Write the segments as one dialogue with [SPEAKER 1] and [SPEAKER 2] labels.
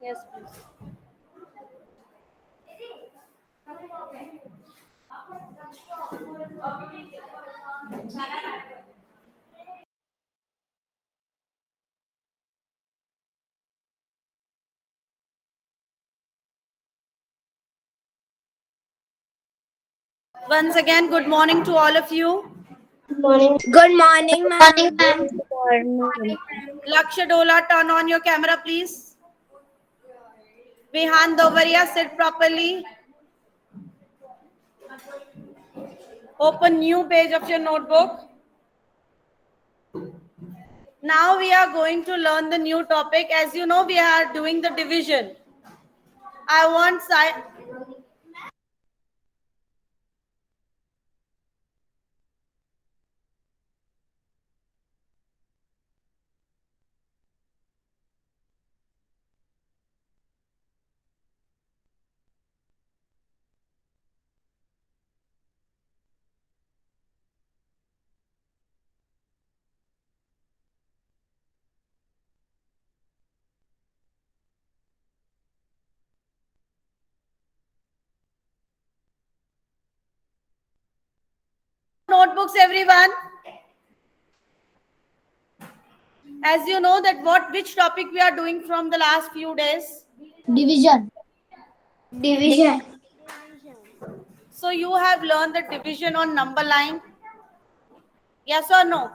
[SPEAKER 1] Yes, please. Once again, good morning to all of you.
[SPEAKER 2] Morning.
[SPEAKER 3] Good morning,
[SPEAKER 2] Morning,
[SPEAKER 3] ma'am.
[SPEAKER 2] ma'am.
[SPEAKER 3] Morning.
[SPEAKER 1] Laksha Dola, turn on your camera, please. Vihan Dovaria, sit properly. Open new page of your notebook. Now we are going to learn the new topic. As you know, we are doing the division. I want notebooks, everyone. As you know that which topic we are doing from the last few days.
[SPEAKER 2] Division.
[SPEAKER 3] Division.
[SPEAKER 1] So you have learned the division on number line. Yes or no?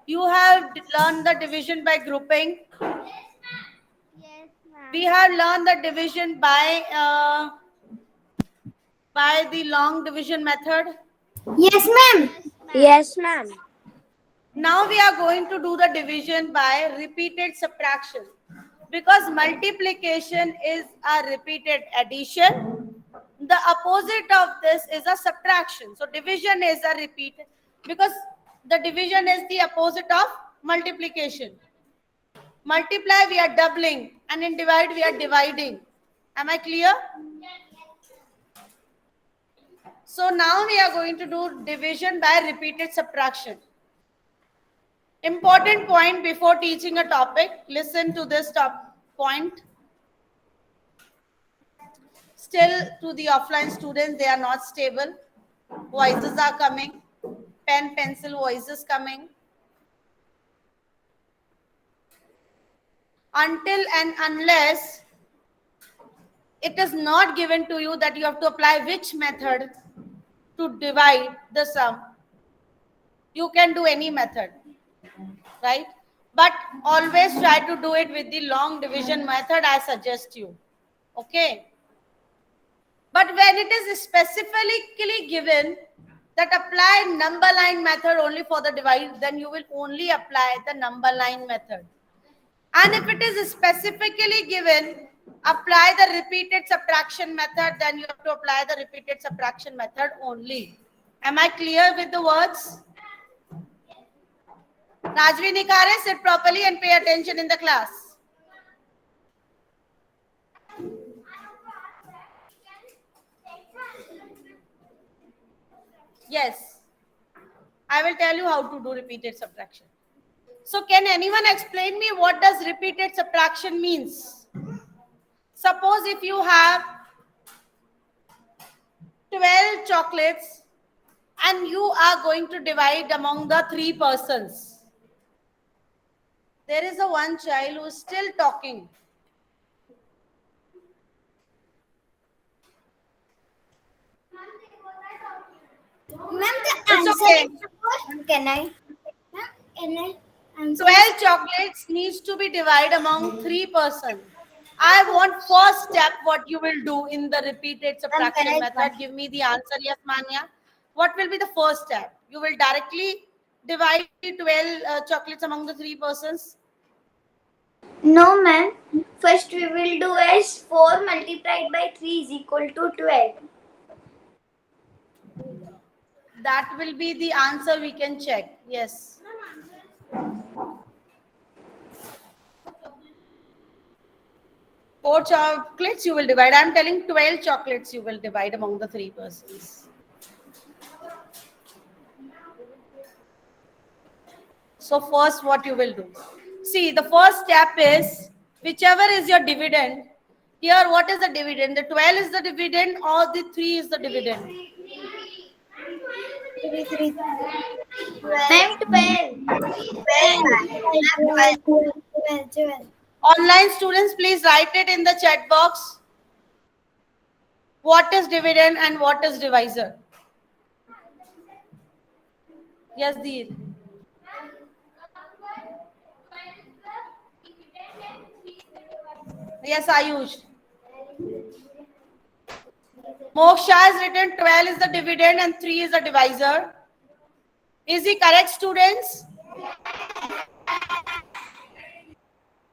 [SPEAKER 1] You have learned the division by grouping.
[SPEAKER 3] Yes,
[SPEAKER 1] We
[SPEAKER 3] ma'am.
[SPEAKER 1] have learned the division by the long division method.
[SPEAKER 3] Yes, ma'am. Yes, ma'am.
[SPEAKER 1] Now we are going to do the division by repeated subtraction. Because multiplication is a repeated addition, the opposite of this is a subtraction. So division is a repeat because the division is the opposite of multiplication. Multiply, we are doubling, and in divide, we are dividing. Am I clear? So now we are going to do division by repeated subtraction. Important point before teaching a topic, listen to this top point. Still, to the offline students, they are not stable. Voices are coming, pen, pencil voices coming. Until and unless it is not given to you that you have to apply which method to divide the sum, you can do any method, right? But always try to do it with the long division method I suggest you. Okay? But when it is specifically given that apply number line method only for the divide, then you will only apply the number line method. And if it is specifically given, apply the repeated subtraction method, then you have to apply the repeated subtraction method only. Am I clear with the words? Rajvi Nikare, sit properly and pay attention in the class. Yes, I will tell you how to do repeated subtraction. So can anyone explain me what does repeated subtraction means? Suppose if you have 12 chocolates and you are going to divide among the 3 persons. There is a one child who is still talking.
[SPEAKER 3] Ma'am, the
[SPEAKER 1] It's
[SPEAKER 3] answer
[SPEAKER 1] okay.
[SPEAKER 3] is what? Can I? Ma'am, can I answer?
[SPEAKER 1] 12 chocolates needs to be divided among 3 persons. I want first step what you will do in the repeated
[SPEAKER 3] Ma'am, can
[SPEAKER 1] subtraction
[SPEAKER 3] I
[SPEAKER 1] method.
[SPEAKER 3] start?
[SPEAKER 1] Give me the answer. Yes, Manya. What will be the first step? You will directly divide the 12 chocolates among the 3 persons.
[SPEAKER 3] No, ma'am. First, we will do as 4 multiplied by 3 is equal to 12.
[SPEAKER 1] That will be the answer we can check. Yes. Four chocolates you will divide. I am telling 12 chocolates you will divide among the 3 persons. So first what you will do? See, the first step is whichever is your dividend. Here, what is the dividend? The 12 is the dividend or the 3 is the dividend?
[SPEAKER 3] Ma'am, 12. 12.
[SPEAKER 1] Online students, please write it in the chat box. What is dividend and what is divisor? Yes, Deer. Yes, Ayush. Moksha has written 12 is the dividend and 3 is the divisor. Is he correct, students?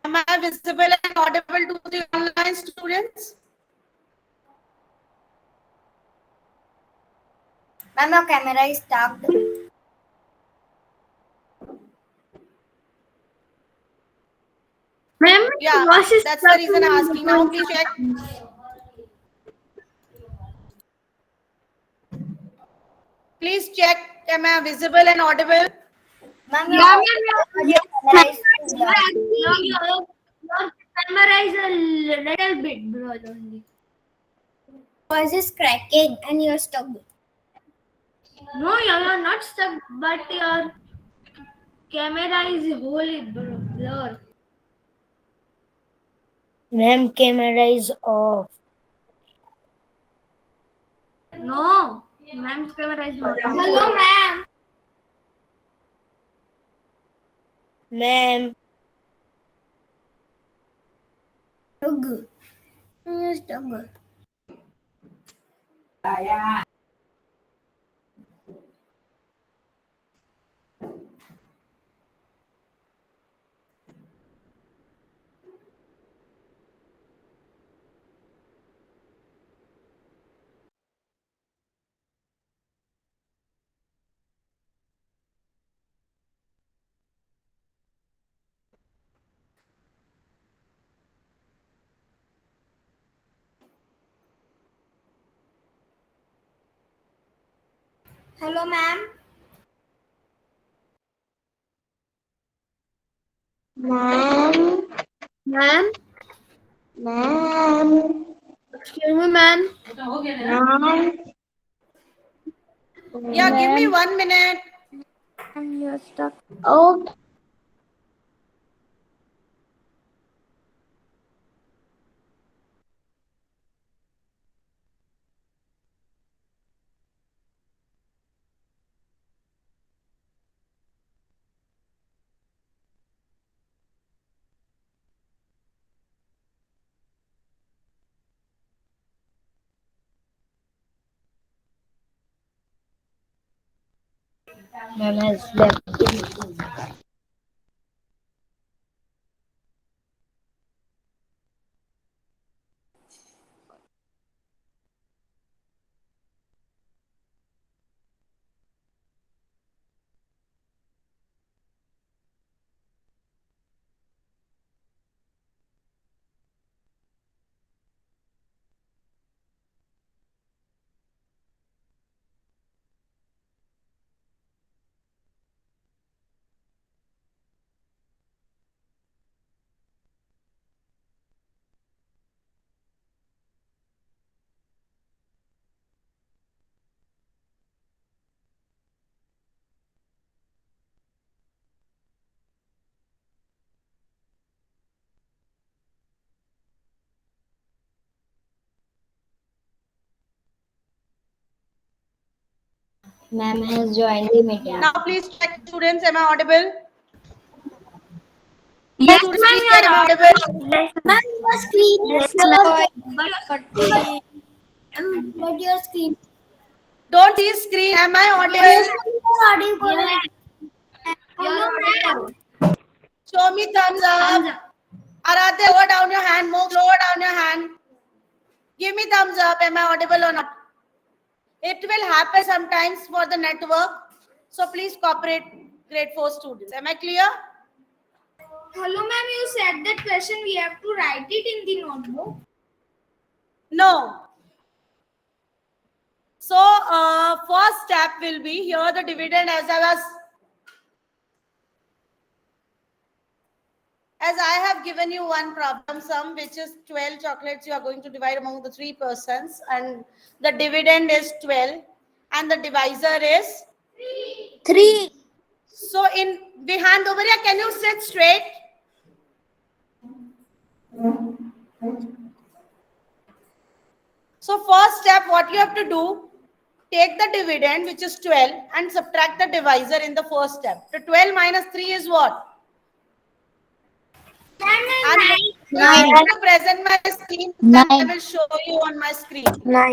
[SPEAKER 1] Am I visible and audible to the online students?
[SPEAKER 3] Ma'am, your camera is stuck. Ma'am,
[SPEAKER 1] Yeah,
[SPEAKER 3] wash is
[SPEAKER 1] that's the
[SPEAKER 3] stuck
[SPEAKER 1] reason I'm asking. Now, please check. Please check. Am I visible and audible?
[SPEAKER 3] Ma'am, your camera is stuck. Your camera is a little bit broad only. Voice is cracking and you're stuck. No, you're not stuck, but your camera is wholly blur.
[SPEAKER 2] Ma'am, camera is off.
[SPEAKER 3] No, ma'am's camera is not. Hello, ma'am.
[SPEAKER 2] Ma'am,
[SPEAKER 3] Stuck. Stuck. Hello, ma'am.
[SPEAKER 2] ma'am,
[SPEAKER 3] Ma'am,
[SPEAKER 2] ma'am,
[SPEAKER 3] excuse me, ma'am.
[SPEAKER 2] ma'am,
[SPEAKER 1] Yeah, give me 1 minute.
[SPEAKER 3] And you're stuck.
[SPEAKER 2] okay. Ma'am has left. Ma'am has joined the meeting.
[SPEAKER 1] Now, please check, students. Am I audible?
[SPEAKER 3] Yes,
[SPEAKER 1] Students,
[SPEAKER 3] ma'am,
[SPEAKER 1] please check.
[SPEAKER 3] you're
[SPEAKER 1] Am I
[SPEAKER 3] audible.
[SPEAKER 1] audible?
[SPEAKER 3] Yes, ma'am, your screen is closed. But your screen.
[SPEAKER 1] Don't see screen. Am I
[SPEAKER 3] Yes,
[SPEAKER 1] audible?
[SPEAKER 3] ma'am, you're audible. Hello, ma'am.
[SPEAKER 1] Show me thumbs up. Aradhya, lower down your hand. Move, lower down your hand. Give me thumbs up. Am I audible or not? It will happen sometimes for the network. So please cooperate, grade 4 students. Am I clear?
[SPEAKER 3] Hello, ma'am, you said that question we have to write it in the notebook.
[SPEAKER 1] No. So first step will be here the as I have given you one problem sum, which is 12 chocolates you are going to divide among the 3 persons, and the dividend is 12 and the divisor is
[SPEAKER 3] 3.
[SPEAKER 1] so in behind over here, can you sit straight? So first step, what you have to do, take the dividend, which is 12, and subtract the divisor in the first step. So 12 minus 3 is what? I'm going to present my screen, then I will show you on my screen.
[SPEAKER 3] 9.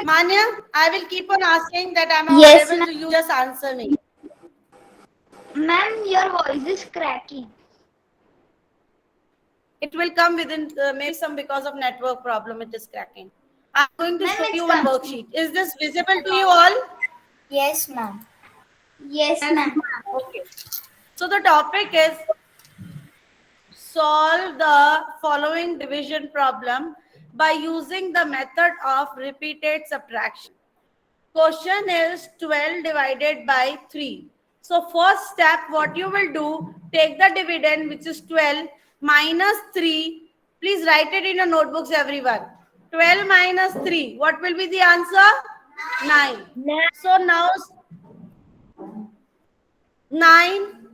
[SPEAKER 1] Manya, I will keep on asking that I'm
[SPEAKER 3] Yes,
[SPEAKER 1] audible to you, just answer me.
[SPEAKER 3] Ma'am, your voice is cracking.
[SPEAKER 1] It will come within maybe some because of network problem, it is cracking. I'm going to
[SPEAKER 3] Ma'am,
[SPEAKER 1] show
[SPEAKER 3] it's
[SPEAKER 1] you one
[SPEAKER 3] come.
[SPEAKER 1] worksheet. Is this visible to you all?
[SPEAKER 3] Yes, ma'am. Yes, ma'am.
[SPEAKER 1] Okay. So the topic is solve the following division problem by using the method of repeated subtraction. Question is 12 divided by 3. So first step, what you will do, take the dividend, which is 12 minus 3. Please write it in your notebooks, everyone. 12 minus 3. What will be the answer? 9. So now 9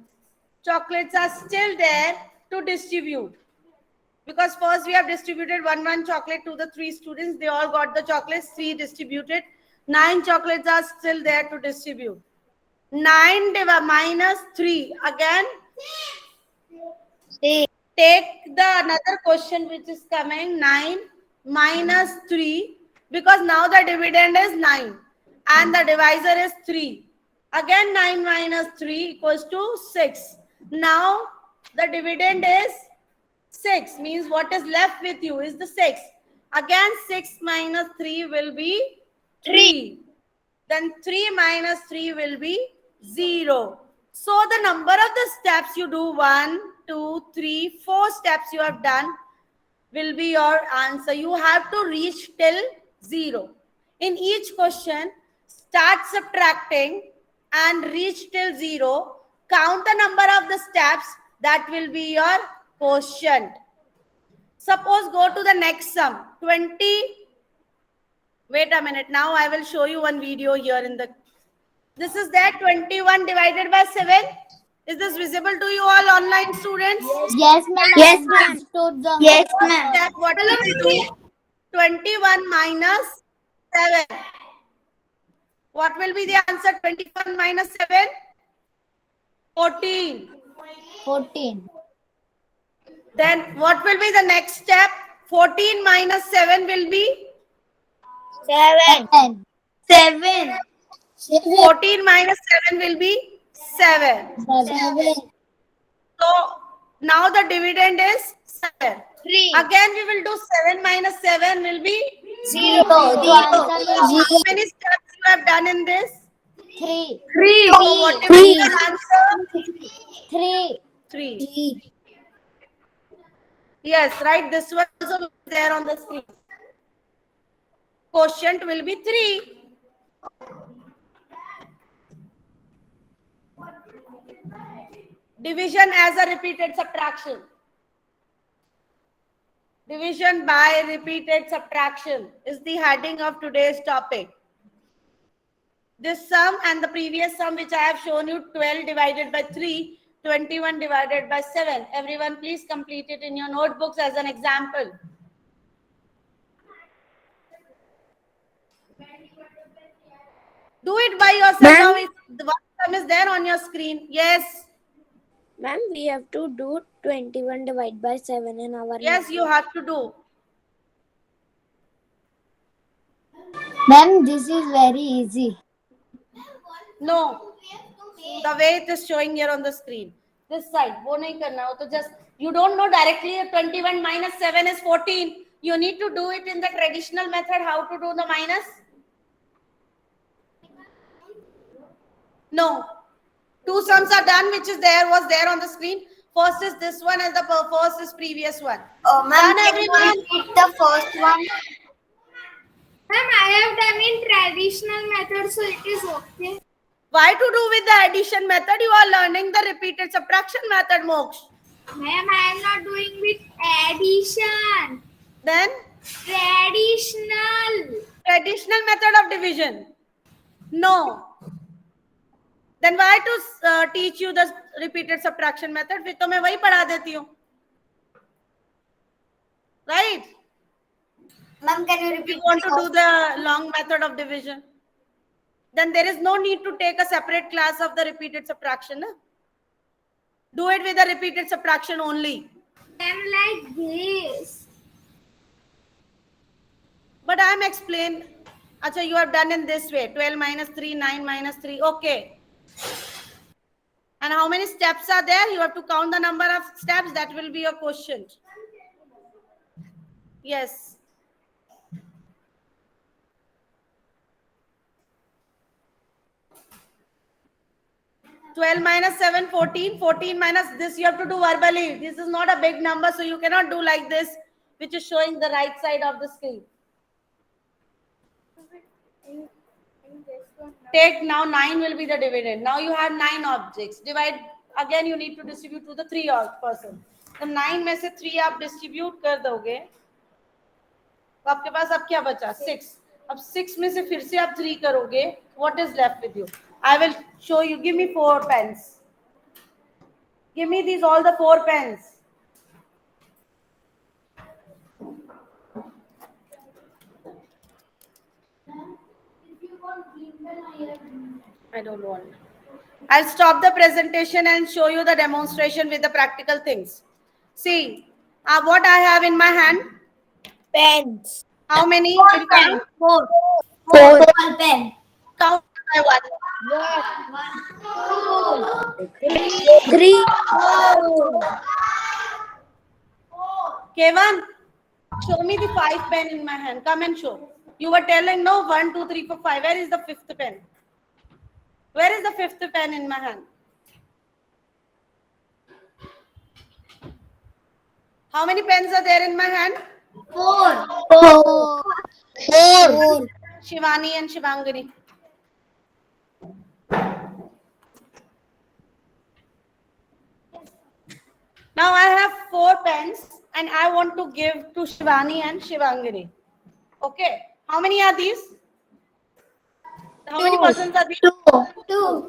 [SPEAKER 1] chocolates are still there to distribute. Because first we have distributed one chocolate to the 3 students. They all got the chocolates, 3 distributed. 9 chocolates are still there to distribute. 9 minus 3. Again, take the another question which is coming. 9 minus 3. Because now the dividend is 9. And the divisor is 3. Again, 9 minus 3 equals to 6. Now, the dividend is 6. Means what is left with you is the 6. Again, 6 minus 3 will be 3. Then 3 minus 3 will be 0. So the number of the steps you do, 1, 2, 3, 4 steps you have done will be your answer. You have to reach till 0. In each question, start subtracting and reach till 0. Count the number of the steps, that will be your quotient. Suppose go to the next sum, 20. Wait a minute, now I will show you one video here in the, this is that 21 divided by 7. Is this visible to you all online students?
[SPEAKER 2] Yes, ma'am.
[SPEAKER 3] Yes, ma'am. Yes, ma'am.
[SPEAKER 1] Step, what will we do? 21 minus 7. What will be the answer? 21 minus 7? 14.
[SPEAKER 2] 14.
[SPEAKER 1] Then what will be the next step? 14 minus 7 will be?
[SPEAKER 3] 7. 7.
[SPEAKER 1] 14 minus 7 will be 7.
[SPEAKER 2] 7.
[SPEAKER 1] So now the dividend is 7.
[SPEAKER 3] 3.
[SPEAKER 1] Again we will do 7 minus 7 will be
[SPEAKER 3] 0.
[SPEAKER 1] How many steps you have done in this?
[SPEAKER 2] 3.
[SPEAKER 3] 3.
[SPEAKER 1] So what will be the answer?
[SPEAKER 2] 3.
[SPEAKER 1] 3. Yes, right. This one also there on the screen. Quotient will be 3. Division as a repeated subtraction. Division by repeated subtraction is the heading of today's topic. This sum and the previous sum which I have shown you, 12 divided by 3, 21 divided by 7. Everyone please complete it in your notebooks as an example. Do it by yourself. Now the one sum is there on your screen. Yes.
[SPEAKER 4] Ma'am, we have to do 21 divided by 7 in our
[SPEAKER 1] Yes, you have to do.
[SPEAKER 2] Ma'am, this is very easy.
[SPEAKER 1] No. The way it is showing here on the screen. This side. वो नहीं करना हो तो just you don't know directly 21 minus 7 is 14. You need to do it in the traditional method. How to do the minus? No. 2 sums are done, which is there, was there on the screen. First is this one and the first is previous one.
[SPEAKER 3] Oh, ma'am,
[SPEAKER 1] Done, everyone?
[SPEAKER 3] repeat the first one. Ma'am, I have done in additional method, so it is okay.
[SPEAKER 1] Why to do with the addition method? You are learning the repeated subtraction method, Moksh.
[SPEAKER 3] Ma'am, I am not doing with addition.
[SPEAKER 1] Then
[SPEAKER 3] Traditional
[SPEAKER 1] method of division. No. Then why to teach you the repeated subtraction method? फिर तो मैं वही पढ़ा देती हूँ. Right?
[SPEAKER 3] Ma'am, can you
[SPEAKER 1] If
[SPEAKER 3] repeat?
[SPEAKER 1] you want to do the long method of division, then there is no need to take a separate class of the repeated subtraction. Na? Do it with the repeated subtraction only.
[SPEAKER 3] Ma'am, like this.
[SPEAKER 1] But I am explaining. Acha, you have done in this way. 12 minus 3, 9 minus 3. Okay. And how many steps are there? You have to count the number of steps. That will be your question. Yes. $12 minus 7, 14. 14 minus this you have to do verbally. This is not a big number, so you cannot do like this, which is showing the right side of the screen. Take now 9 will be the dividend. Now you have 9 objects. Divide again. You need to distribute to the 3 person. तो 9 में से 3 आप distribute कर दोगे तो आपके पास अब क्या बचा 6. अब 6 में से फिर से आप 3 करोगे. What is left with you? I will show you. Give me 4 pens. Give me these all the 4 pens. I don't want. I'll stop the presentation and show you the demonstration with the practical things. See, what I have in my hand?
[SPEAKER 3] Pens.
[SPEAKER 1] How many?
[SPEAKER 3] Four. Pen.
[SPEAKER 1] Count by one.
[SPEAKER 4] 3.
[SPEAKER 1] Kevan, show me the 5 pen in my hand. Come and show. You were telling no 1, 2, 3, 4, 5. Where is the 5th pen? Where is the 5th pen in my hand? How many pens are there in my hand?
[SPEAKER 3] 4.
[SPEAKER 1] Shivani and Shivangani. Now I have 4 pens and I want to give to Shivani and Shivangani. Okay. How many are these? How many persons are these?
[SPEAKER 3] 2.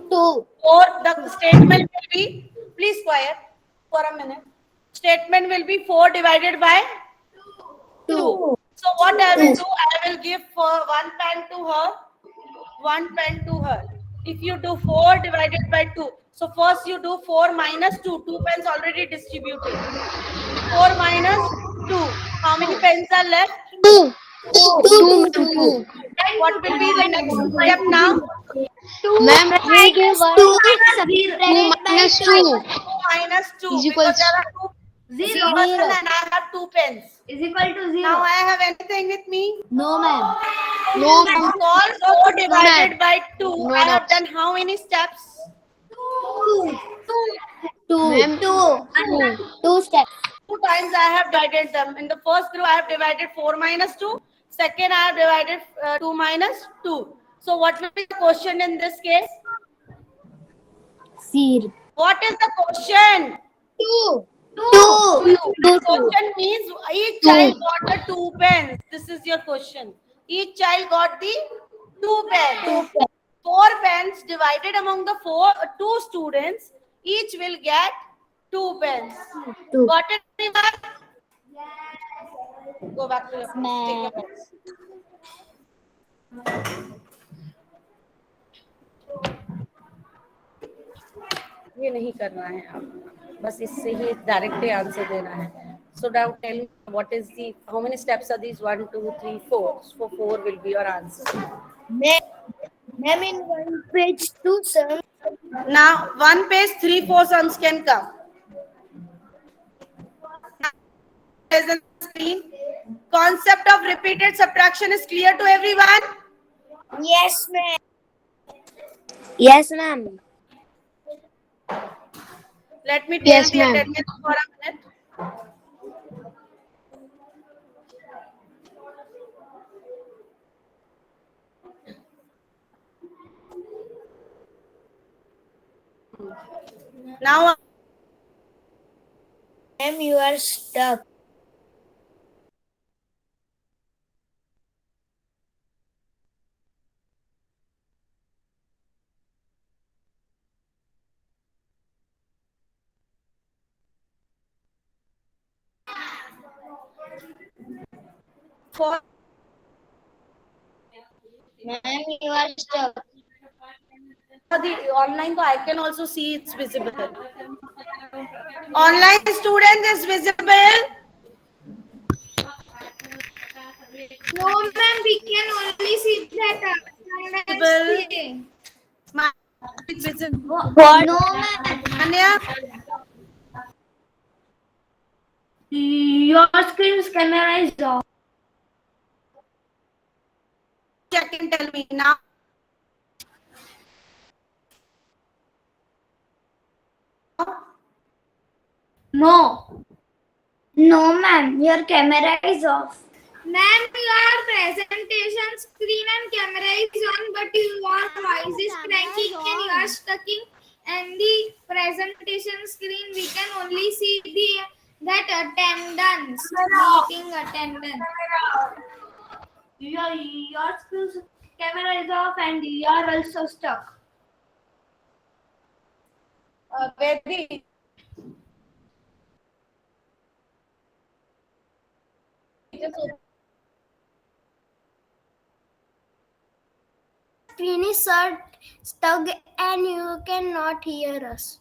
[SPEAKER 1] 4. The statement will be, please quiet for a minute. Statement will be 4 divided by 2. So what I will do, I will give 1 pen to her, 1 pen to her. If you do 4 divided by 2, so first you do 4 minus 2. 2 pens already distributed. 4 minus 2. How many pens are left?
[SPEAKER 3] 2.
[SPEAKER 1] What will be the next step now?
[SPEAKER 3] 2.
[SPEAKER 2] Ma'am, we give
[SPEAKER 3] 2
[SPEAKER 2] minus 2
[SPEAKER 1] Minus 2.
[SPEAKER 2] is
[SPEAKER 1] Because
[SPEAKER 2] equals
[SPEAKER 1] there are 2 persons and I have 2 pens.
[SPEAKER 3] is equal to 0.
[SPEAKER 1] Now I have anything with me?
[SPEAKER 3] No, ma'am.
[SPEAKER 2] No,
[SPEAKER 1] All 4 divided by 2.
[SPEAKER 2] No,
[SPEAKER 1] I have
[SPEAKER 2] no.
[SPEAKER 1] done how many steps?
[SPEAKER 3] 2 steps.
[SPEAKER 1] 2 times I have divided them. In the first group, I have divided 4 minus 2. Second, I have divided 2 minus 2. So what will be the question in this case?
[SPEAKER 3] Zero.
[SPEAKER 1] What is the question?
[SPEAKER 3] 2.
[SPEAKER 1] The question means each child got the 2 pens. This is your question. Each child got the 2 pens. 4 pens divided among the 2 students. Each will get 2 pens. Got it, everyone? Go back to your take your pens. ये नहीं करना है आप बस इससे ही directly answer देना है so now tell me what is the how many steps are these 1 2 3 4 so 4 will be your answer.
[SPEAKER 3] Ma'am, in one page 2 sums.
[SPEAKER 1] Now one page 3 4 sums can come. As on screen, concept of repeated subtraction is clear to everyone.
[SPEAKER 3] Yes, ma'am.
[SPEAKER 4] Yes, ma'am.
[SPEAKER 1] Let me tell
[SPEAKER 2] Yes,
[SPEAKER 1] the
[SPEAKER 2] ma'am.
[SPEAKER 1] attendance for a minute. Now,
[SPEAKER 3] Ma'am, you are stuck.
[SPEAKER 1] for
[SPEAKER 2] Ma'am, you are stuck.
[SPEAKER 1] the online, I can also see it's visible. Online student is visible.
[SPEAKER 3] No, ma'am, we can only see that
[SPEAKER 1] Visible.
[SPEAKER 3] thing.
[SPEAKER 1] My it's visible.
[SPEAKER 2] What? No, ma'am.
[SPEAKER 1] Anya,
[SPEAKER 3] Your screen's camera is off.
[SPEAKER 1] check and tell me now.
[SPEAKER 3] No. No, ma'am, your camera is off. Ma'am, your presentation screen and camera is on, but your voice is cracking and you are stucking. And the presentation screen, we can only see that attendance, meeting attendance. Your screen's camera is off and you are also stuck.
[SPEAKER 1] Very.
[SPEAKER 3] Screen is stuck and you cannot hear us.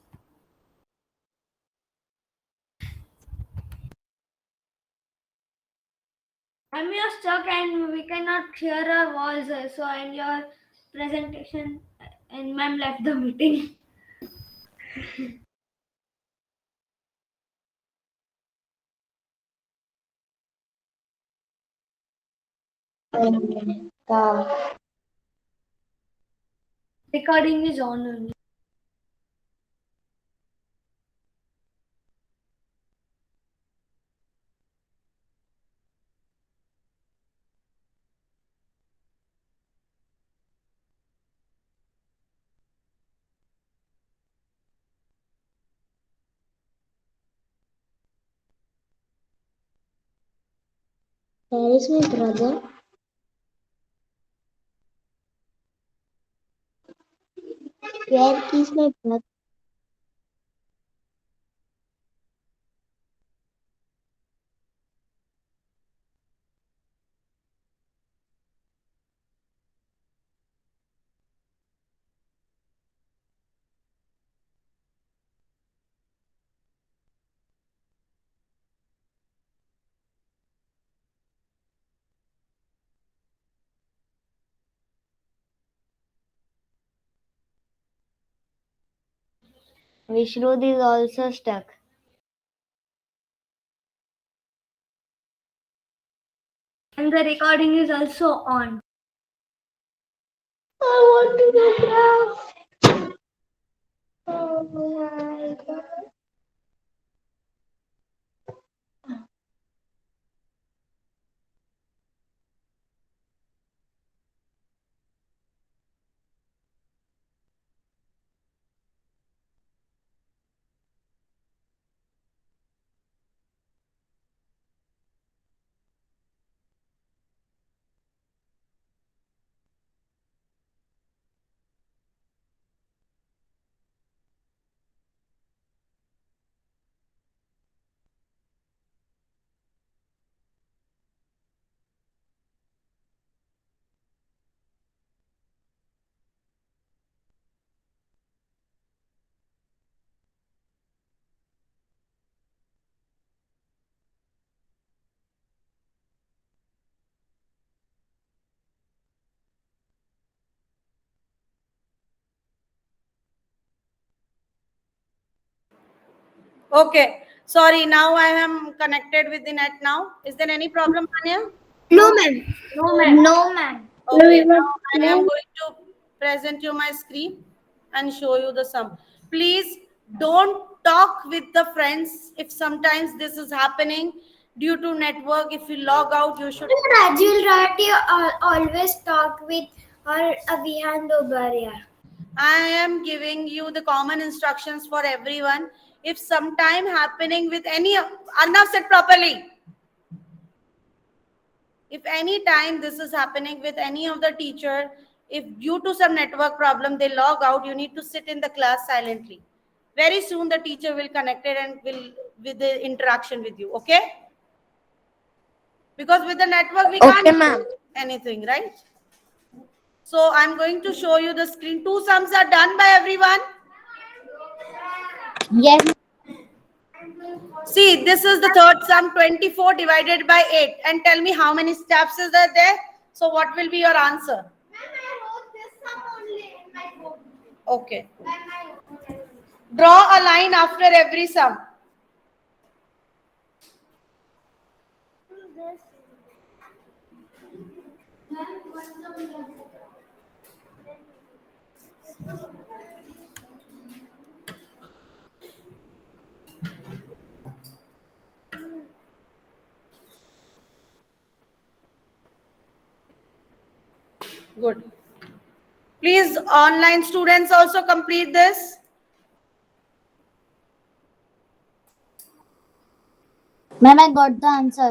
[SPEAKER 3] I'm stuck and we cannot hear our voice also, and your presentation, and ma'am left the meeting. Recording is on only.
[SPEAKER 2] Where is my brother? Where is my brother? Vishrud is also stuck.
[SPEAKER 3] And the recording is also on.
[SPEAKER 2] I want to go graph. Oh my god.
[SPEAKER 1] Okay. Sorry. Now I am connected with the net. Now, is there any problem, Anya?
[SPEAKER 3] No, ma'am. No, ma'am. No, ma'am.
[SPEAKER 1] Okay. Now I am going to present you my screen and show you the sum. Please don't talk with the friends if sometimes this is happening due to network. If you log out, you should.
[SPEAKER 3] Rajul Rati always talk with or Avihan Dobaria.
[SPEAKER 1] I am giving you the common instructions for everyone. If sometime happening with any, Arnav said properly. If any time this is happening with any of the teacher, if due to some network problem they log out, you need to sit in the class silently. Very soon the teacher will connect it and will with the interaction with you. Okay? Because with the network we
[SPEAKER 4] Okay,
[SPEAKER 1] can't
[SPEAKER 4] ma'am.
[SPEAKER 1] do anything, right? So I'm going to show you the screen. Two sums are done by everyone.
[SPEAKER 2] Yes.
[SPEAKER 1] See, this is the third sum, 24 divided by 8. And tell me how many steps is there? So what will be your answer? Okay. Draw a line after every sum. Good. Please, online students also complete this.
[SPEAKER 2] Ma'am, I got the answer.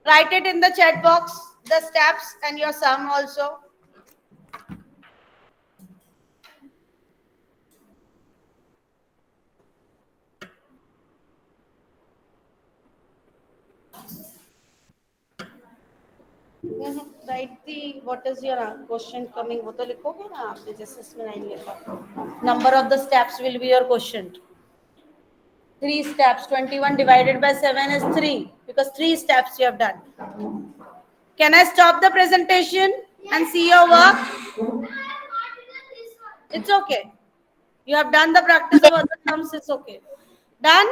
[SPEAKER 1] Write it in the chat box, the steps and your sum also. Write the, what is your question coming? वो तो लिखोगे ना आपने जैसे इसमें नहीं लिखा. Number of the steps will be your question. 3 steps. 21 divided by 7 is 3 because 3 steps you have done. Can I stop the presentation and see your work? It's okay. You have done the practice of other sums. It's okay. Done?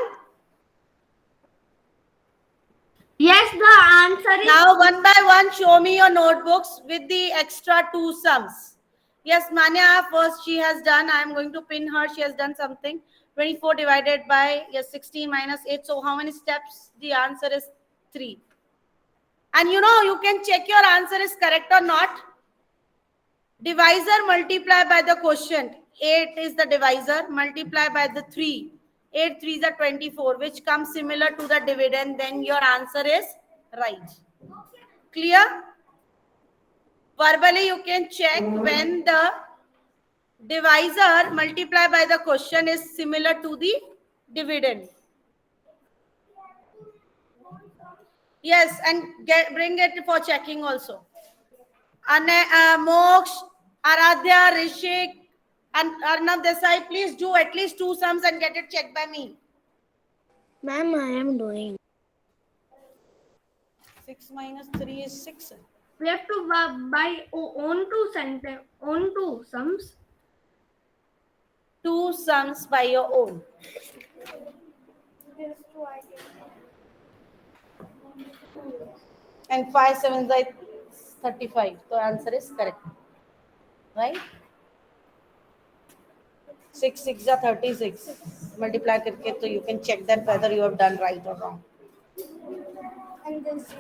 [SPEAKER 3] Yes, the answer is.
[SPEAKER 1] Now, one by one, show me your notebooks with the extra 2 sums. Yes, Manya, first she has done. I am going to pin her. She has done something. 24 divided by, yes, 16 minus 8. So, how many steps? The answer is 3. And you know, you can check your answer is correct or not. Divisor multiply by the quotient. 8 is the divisor. Multiply by the 3. 8 3s are 24, which comes similar to the dividend. Then your answer is right. Clear? Verbally, you can check when the divisor multiplied by the quotient is similar to the dividend. Yes, and bring it for checking also. Moksh, Aradhya, Rishik, and Arnav Desai, please do at least 2 sums and get it checked by me.
[SPEAKER 4] Ma'am, I am doing.
[SPEAKER 1] 6 minus 3 is 6.
[SPEAKER 3] We have to buy own two sums.
[SPEAKER 1] 2 sums by your own. And 5 7s are 35. So answer is correct. Right? 6 6 are 36. Multiply करके तो you can check that whether you have done right or wrong.
[SPEAKER 2] And this.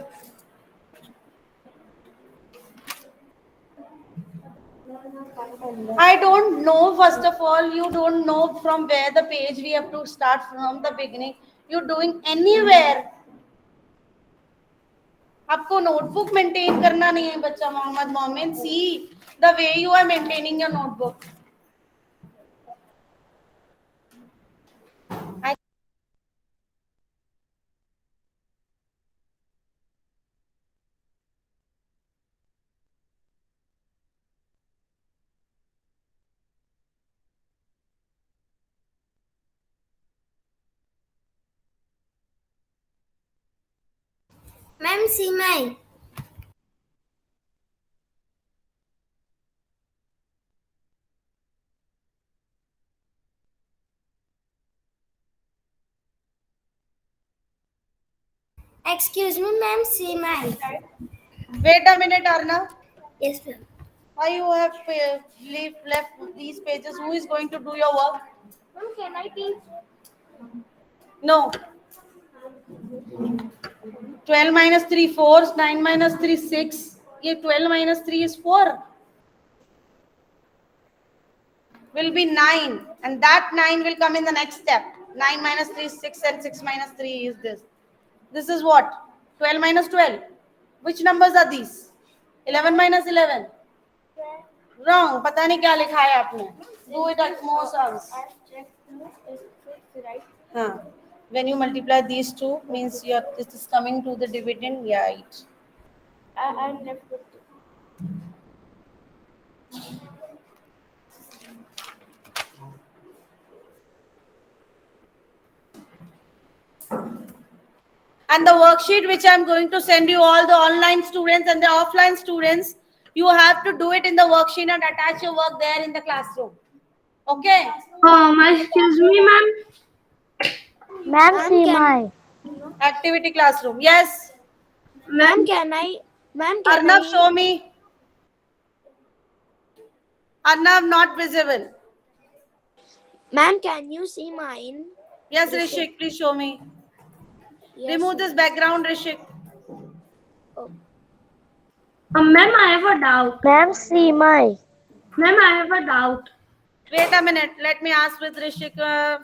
[SPEAKER 1] I don't know, first of all, you don't know from where the page we have to start from the beginning. You're doing anywhere. आपको notebook maintain करना नहीं है बच्चा मोहम्मद मोमिन. See the way you are maintaining your notebook.
[SPEAKER 3] Ma'am, see my. Excuse me, ma'am, see my.
[SPEAKER 1] Wait a minute, Arna.
[SPEAKER 3] Yes, ma'am.
[SPEAKER 1] Why you have left these pages? Who is going to do your work?
[SPEAKER 3] Ma'am, can I teach?
[SPEAKER 1] No. 12 minus 3 4, 9 minus 3 6. ये 12 minus 3 is 4. will be 9, and that 9 will come in the next step. 9 minus 3 is 6, and 6 minus 3 is this. This is what? 12 minus 12. Which numbers are these? 11 minus 11. Wrong. पता नहीं क्या लिखा है आपने. Do it at more sums. हाँ. When you multiply these two, means this is coming to the dividend. Yeah, right.
[SPEAKER 2] I'm left with
[SPEAKER 1] And the worksheet which I'm going to send you, all the online students and the offline students, you have to do it in the worksheet and attach your work there in the classroom. Okay?
[SPEAKER 3] Excuse me, ma'am.
[SPEAKER 2] Ma'am, see my.
[SPEAKER 1] Activity classroom. Yes.
[SPEAKER 4] Ma'am, can I? Ma'am, can
[SPEAKER 1] Arnav,
[SPEAKER 4] I?
[SPEAKER 1] show me. Arnav, not visible.
[SPEAKER 4] Ma'am, can you see mine?
[SPEAKER 1] Yes, Rishik, please show me.
[SPEAKER 4] Yes.
[SPEAKER 1] Remove this background, Rishik.
[SPEAKER 3] Ma'am, I have a doubt.
[SPEAKER 2] Ma'am, see my.
[SPEAKER 3] Ma'am, I have a doubt.
[SPEAKER 1] Wait a minute. Let me ask with Rishik.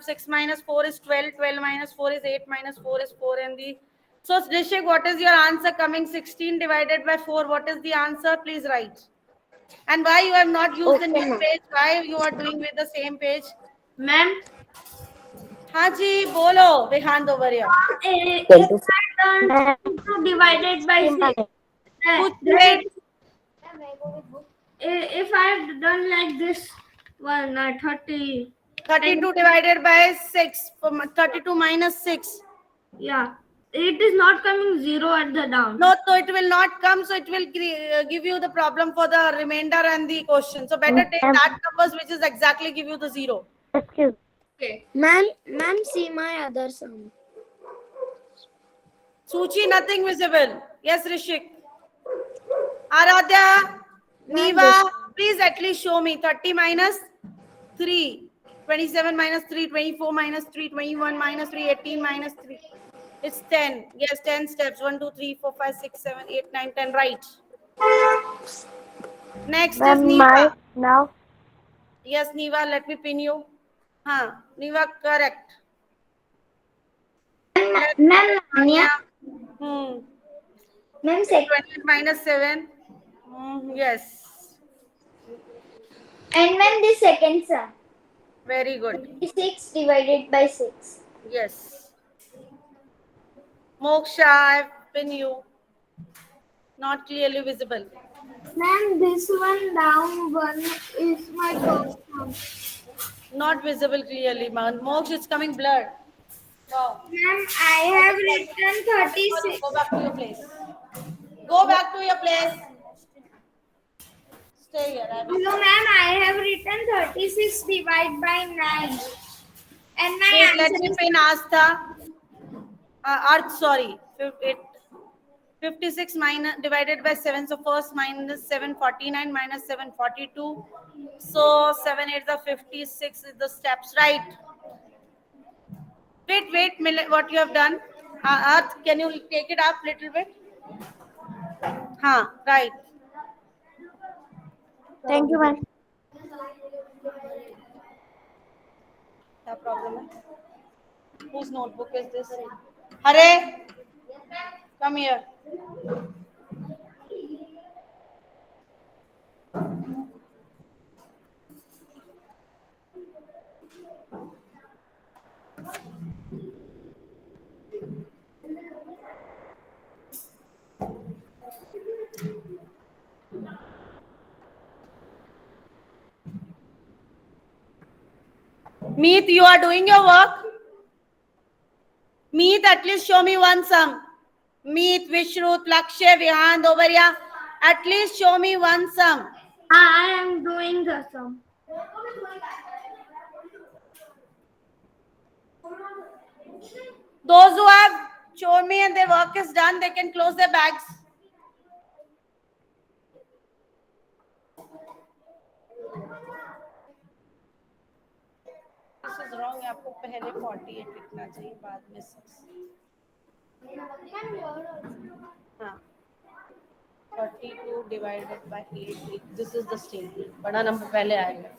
[SPEAKER 1] 6 minus 4 is 12. 12 minus 4 is 8. Minus 4 is 4. And the... So, Rishik, what is your answer coming? 16 divided by 4. What is the answer? Please write. And why you have not used the new page? Why you are doing with the same page?
[SPEAKER 3] Ma'am,
[SPEAKER 1] Haji, bolo. Behind over here.
[SPEAKER 3] if I done 2 divided by 6, if I've done like this one, 30.
[SPEAKER 1] 32 divided by 6. 32 minus 6.
[SPEAKER 3] Yeah. It is not coming 0 at the down.
[SPEAKER 1] No, so it will not come. So it will give you the problem for the remainder and the question. So better take that numbers which is exactly give you the 0.
[SPEAKER 2] Excuse.
[SPEAKER 3] Okay.
[SPEAKER 4] Ma'am, see my other sum.
[SPEAKER 1] Suchi, nothing visible. Yes, Rishik. Aradhya, Niva, please at least show me 30 minus 3. 27 minus 3, 24 minus 3, 21 minus 3, 18 minus 3. It's 10. Yes, 10 steps. 1, 2, 3, 4, 5, 6, 7, 8, 9, 10. Right. Next is
[SPEAKER 2] Ma'am,
[SPEAKER 1] Niva.
[SPEAKER 2] my now.
[SPEAKER 1] Yes, Niva, let me pin you. Niva, correct.
[SPEAKER 3] Ma'am,
[SPEAKER 1] Hmm.
[SPEAKER 3] Ma'am, second.
[SPEAKER 1] 20 minus 7. Yes.
[SPEAKER 3] And ma'am, the second sum.
[SPEAKER 1] Very good.
[SPEAKER 3] 6 divided by 6.
[SPEAKER 1] Yes. Moksha, I've pinned you. Not clearly visible.
[SPEAKER 3] Ma'am, this one down one is my first sum.
[SPEAKER 1] Not visible clearly, man. Moksha, it's coming blurred. Wow.
[SPEAKER 3] Ma'am, I have written 36.
[SPEAKER 1] Go back to your place. Go back to your place. Stay here.
[SPEAKER 3] No, ma'am, I have written 36 divided by 9. And my
[SPEAKER 1] Wait, let
[SPEAKER 3] answer
[SPEAKER 1] me
[SPEAKER 3] is
[SPEAKER 1] pin Astha. Arth, sorry. 56 minus divided by 7. So first minus 749 minus 742. So 7 8 the 56 is the steps, right? Wait, what you have done? Arth, can you take it up little bit? Right.
[SPEAKER 2] Thank you, ma'am.
[SPEAKER 1] क्या problem है? Whose notebook is this? Hare, come here. Meet, you are doing your work? Meet, at least show me one sum. Meet, Vishrut, Lakshya, Vihand, over here. At least show me one sum.
[SPEAKER 3] I am doing the sum.
[SPEAKER 1] Those who have shown me and their work is done, they can close their bags. This is wrong. आपको पहले 48 लिखना चाहिए, बाद में 6. हाँ. 42 divided by 8. This is the statement. बड़ा number पहले आएगा.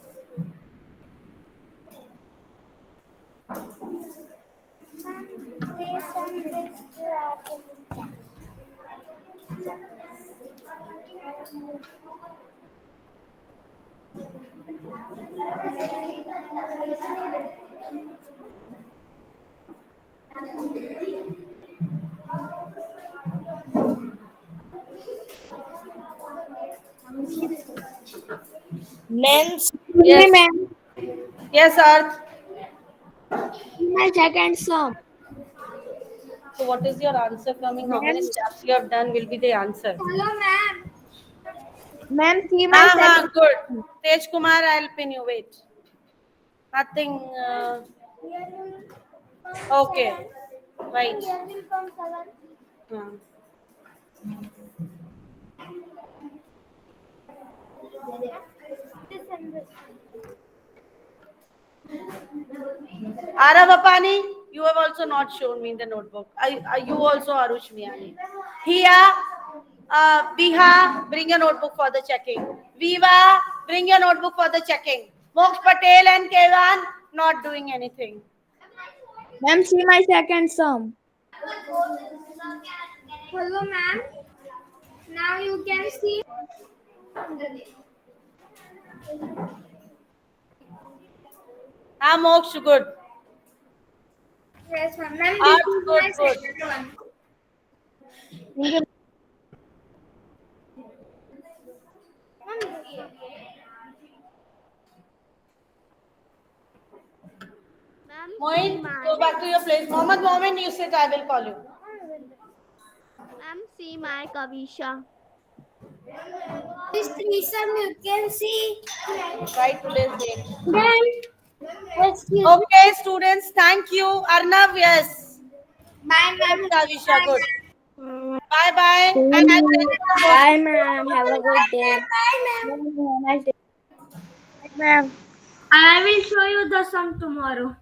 [SPEAKER 4] Men's
[SPEAKER 1] Yes.
[SPEAKER 4] ma'am.
[SPEAKER 1] Yes, Arth.
[SPEAKER 4] My second sum.
[SPEAKER 1] So what is your answer coming? How many
[SPEAKER 4] Ma'am,
[SPEAKER 1] steps you have done will be the answer.
[SPEAKER 3] Hello, ma'am.
[SPEAKER 4] ma'am, see my second.
[SPEAKER 1] Good. Tej Kumar, I'll pin you. Wait. Nothing. Okay. Right. हाँ. Arav Apani, you have also not shown me in the notebook. You also, Arush Miani. Hia, Biha, bring your notebook for the checking. Viva, bring your notebook for the checking. Moksha Patel and Kevan, not doing anything.
[SPEAKER 4] Ma'am, see my second sum.
[SPEAKER 3] Hello, ma'am. Now you can see.
[SPEAKER 1] Moksha, good.
[SPEAKER 3] Yes, ma'am. Ma'am,
[SPEAKER 1] Arth,
[SPEAKER 3] this is
[SPEAKER 1] good,
[SPEAKER 3] my
[SPEAKER 1] good.
[SPEAKER 3] second one.
[SPEAKER 1] Moin, go back to your place. Mohammed, you sit, I will call you.
[SPEAKER 5] Ma'am, see my Kavisha.
[SPEAKER 3] This threesome you can see.
[SPEAKER 1] Write today's date.
[SPEAKER 3] Excuse me.
[SPEAKER 1] Okay, students, thank you. Arnav, yes.
[SPEAKER 3] Bye, ma'am.
[SPEAKER 1] Kavisha, good. Bye bye. And I'll send you the
[SPEAKER 4] Bye, ma'am. Have a good day.
[SPEAKER 3] Bye, ma'am.
[SPEAKER 4] Have a nice day. Ma'am.
[SPEAKER 3] I will show you the sum tomorrow.